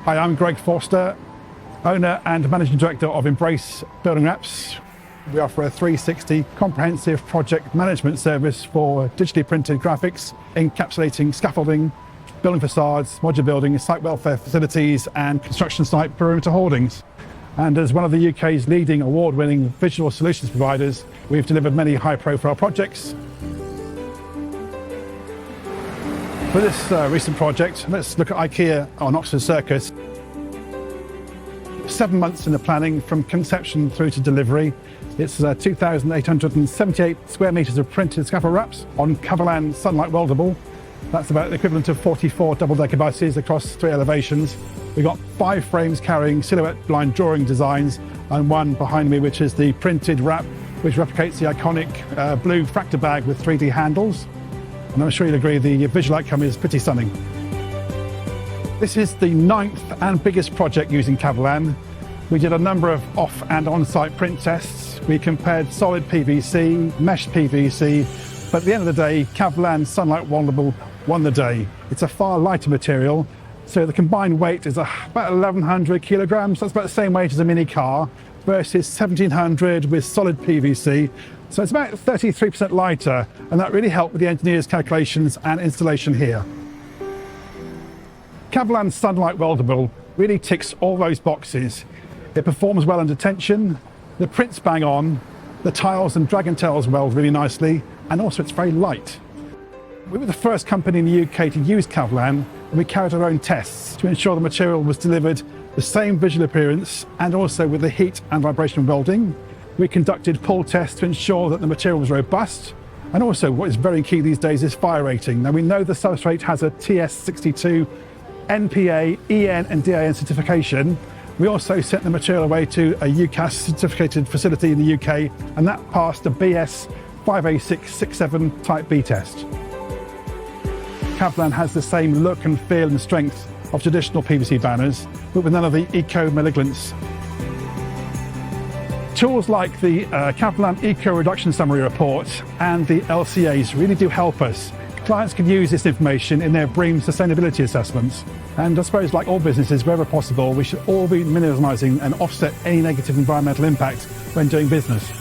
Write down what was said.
Hi, I'm Greg Forster, owner and managing director of Embrace Building Wraps. We offer a 360 comprehensive project management service for digitally printed graphics, encapsulating scaffolding, building facades, modular building, site welfare facilities and construction site perimeter hoardings. And as one of the UK's leading award-winning visual solutions providers, we've delivered many high-profile projects. For this recent project, let's look at IKEA on Oxford Circus. 7 months in the planning from conception through to delivery. It's 2,878 square metres of printed scaffold wraps on Kavalan sunlight weldable. That's about the equivalent of 44 double-decker buses across 3 elevations. We've got 5 frames carrying silhouette line drawing designs and one behind me which is the printed wrap which replicates the iconic blue fractor bag with 3D handles. And I'm sure you'll agree the visual outcome is pretty stunning. This is the 9th and biggest project using Kavalan. We did a number of off and on-site print tests. We compared solid PVC, mesh PVC, but at the end of the day, Kavalan Sunlight Weldable won the day. It's a far lighter material, so the combined weight is about 1,100 kilograms. That's about the same weight as a mini car, versus 1,700 with solid PVC. So it's about 33% lighter, and that really helped with the engineer's calculations and installation here. Kavalan Sunlight Weldable really ticks all those boxes. It performs well under tension, the print's bang on, the tiles and dragon tails weld really nicely, and also it's very light. We were the first company in the UK to use Kavalan, and we carried our own tests to ensure the material was delivered the same visual appearance and also with the heat and vibration welding. We conducted pull tests to ensure that the material was robust, and also what is very key these days is fire rating. Now we know the substrate has a TS62 NPA, EN and DIN certification. We also sent the material away to a UCAS certificated facility in the UK, and that passed a BS 5A667 Type B test. Kavalan has the same look and feel and strength of traditional PVC banners, but with none of the eco-malignants. Tools like the Kavalan Eco Reduction Summary Report and the LCAs really do help us. Clients can use this information in their BREEAM sustainability assessments. And I suppose, like all businesses, wherever possible, we should all be minimising and offset any negative environmental impact when doing business.